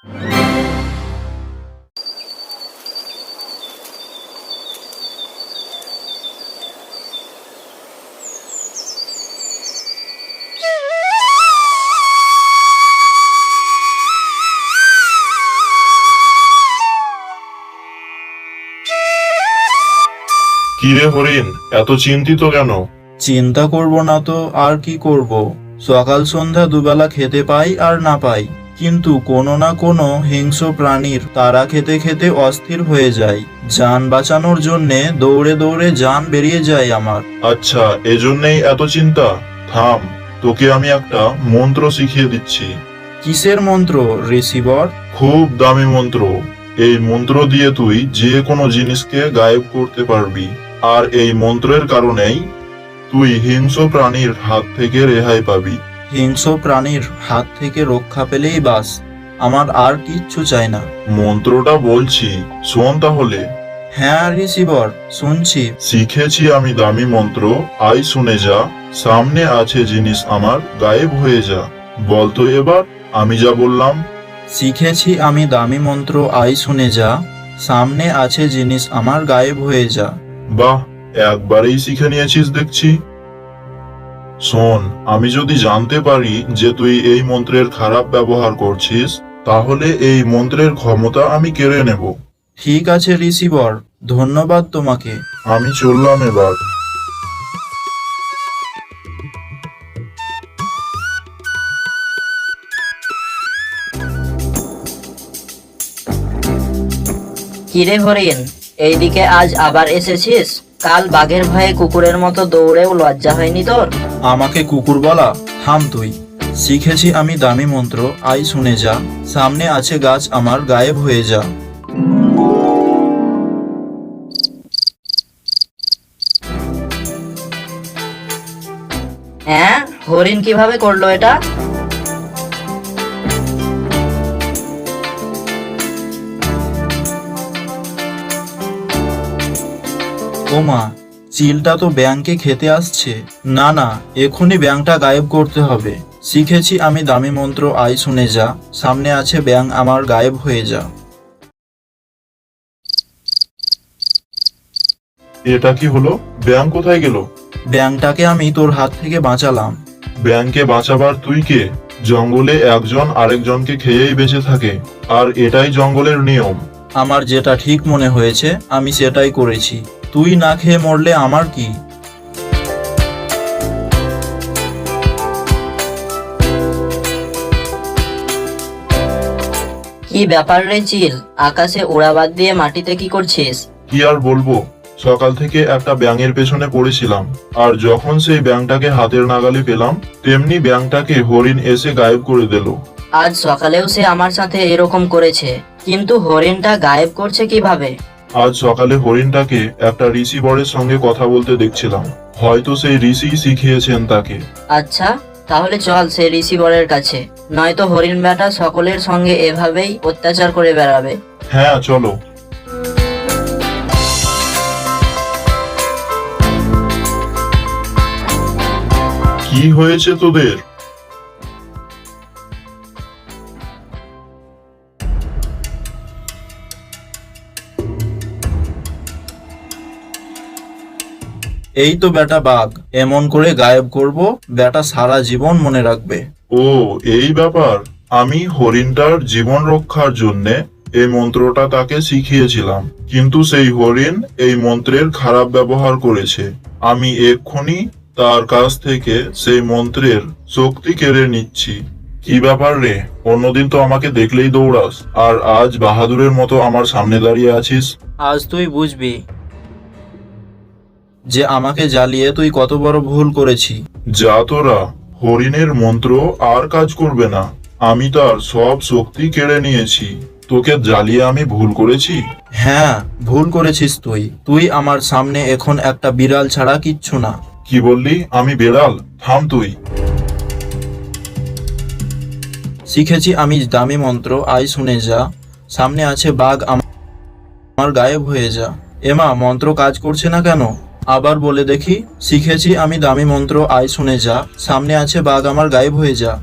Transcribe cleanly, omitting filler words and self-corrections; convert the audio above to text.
কিরে হরিণ, এত চিন্তিত কেন? চিন্তা করব না তো আর কি করব। সকাল সন্ধ্যা দুবেলা খেতে পাই আর না পাই, কিন্তু কোনো না কোনো হিংস্র প্রাণীর তারা খেতে খেতে অস্থির হয়ে যায়। জান বাঁচানোর জন্যে দৌড়ে দৌড়ে জান বেরিয়ে যায় আমার। আচ্ছা, এজন্যই এত চিন্তা? থাম, তোকে আমি একটা মন্ত্র শিখিয়ে দিচ্ছি। কিসের মন্ত্র রিসিভার? খুব দামি মন্ত্র। এই মন্ত্র দিয়ে তুই যে কোনো জিনিসকে গায়েব করতে পারবি। আর এই মন্ত্রের কারণেই তুই হিংস্র প্রাণীর হাত থেকে রেহাই পাবি। হিংস্র প্রাণীর হাত থেকে রক্ষা পেলেই বাস, আমার আর কিচ্ছু চাই না। মন্ত্রটা বলছি, শোন তাহলে। হ্যাঁ রিসিভার, শুনছি। শিখেছি আমি দামি মন্ত্র, আই শুনে যা, সামনে আছে জিনিস আমার গায়েব হয়ে যা। বলতো এবার আমি যা বললাম। শিখেছি আমি দামি মন্ত্র, আই শুনে যা, সামনে আছে জিনিস আমার গায়েব হয়ে যা। বাহ, একবারেই শিখে নিয়েছিস দেখছি। শোন, আমি যদি জানতে পারি যে তুই এই মন্ত্রের খারাপ ব্যবহার করছিস, তাহলে এই মন্ত্রের ক্ষমতা আমি কেড়ে নেব। ঠিক আছে রিসিভার, ধন্যবাদ তোমাকে। আমি চললাম এবার। কিরে হরিণ, এইদিকে আজ আবার এসেছিস? কাল বাঘের ভয়ে কুকুরের মতো দৌড়েও লজ্জা হয়নি তোর? আমাকে কুকুর বলা? থাম তুই। শিখেছি আমি দামি মন্ত্র, আই শুনে যা, সামনে আছে গাছ আমার গায়েব হয়ে যা। হ্যাঁ, হরিণ কিভাবে করলো এটা? ওমা, চিলটা তো ব্যাঙকে খেতে আসছে। না না, এখনই ব্যাঙটা গায়েব করতে হবে। শিখেছি আমি দামি মন্ত্র, আই শুনে যা, সামনে আছে ব্যাঙ আমার গায়েব হয়ে যা। এটা কি হলো? ব্যাঙ কোথায় গেল? ব্যাঙটাকে আমি তোর হাত থেকে বাঁচালাম। ব্যাঙকে বাঁচাবার তুই কে? জঙ্গলে একজন আরেকজনকে খেয়েই বেঁচে থাকে, আর এটাই জঙ্গলের নিয়ম। আমার যেটা ঠিক মনে হয়েছে আমি সেটাই করেছি। তুই না খেয়ে মরলে আমার কি? কি ব্যাপার রে চিল, আকাশে উড়াবাদ দিয়ে মাটিতে কি করছিস? কি আর বলবো, সকাল থেকে একটা ব্যাঙের পেছনে পড়েছিলাম, আর যখন সেই ব্যাঙটাকে হাতের নাগালে পেলাম, তেমনি ব্যাঙটাকে হরিণ এসে গায়েব করে দিল। আজ সকালেও সে আমার সাথে এরকম করেছে, কিন্তু হরিণটা গায়েব করছে কিভাবে? আজ সকালে হরিণটাকে একটা রিসিভারের সঙ্গে কথা বলতে দেখছিলাম। হয়তো সেই ঋষি শিখিয়েছেন তাকে। আচ্ছা, তাহলে চল সে রিসিভারের কাছে, নয়তো হরিণ বেটা সকলের সঙ্গে এভাবেই অত্যাচার করে বেড়াবে। হ্যাঁ, চলো। কি হয়েছে তোদের? এই তো বেটা বাঘ, এমন করে গায়েব করব, বেটা সারা জীবন মনে রাখবে। ও, এই ব্যাপার। আমি হরিণটার জীবন রক্ষার জন্যে এই মন্ত্রটা তাকে শিখিয়েছিলাম, কিন্তু সেই হরিণ এই মন্ত্রের খারাপ ব্যবহার করেছে। আমি এক্ষুনি তার কাছ থেকে সেই মন্ত্রের শক্তি কেড়ে নিচ্ছি। কি ব্যাপার রে, অন্যদিন তো আমাকে দেখলেই দৌড়াস, আর আজ বাহাদুরের মতো আমার সামনে দাঁড়িয়ে আছিস। আজ তুই বুঝবি যে আমাকে জ্বালিয়ে তুই কত বড় ভুল করেছি। যা তোরা, হরিণের মন্ত্র আর কাজ করবে না। আমি তার সব শক্তি কেড়ে নিয়েছি। তোকে জ্বালিয়ে আমি ভুল করেছি? হ্যাঁ, ভুল করেছিস তুই। তুই আমার সামনে এখন একটা বিড়াল ছাড়া কিচ্ছু না। কি বললি? আমি বেড়াল? থাম তুই। শিখেছি আমি দামি মন্ত্র, আই শুনে যা, সামনে আছে বাঘ আমার গায়েব হয়ে যা। এমা, মন্ত্র কাজ করছে না কেন? আবার বলে দেখি। শিখেছি আমি দামি মন্ত্র, আই শুনে যা, সামনে আছে বাঘ আমার গায়েব হয়ে যা।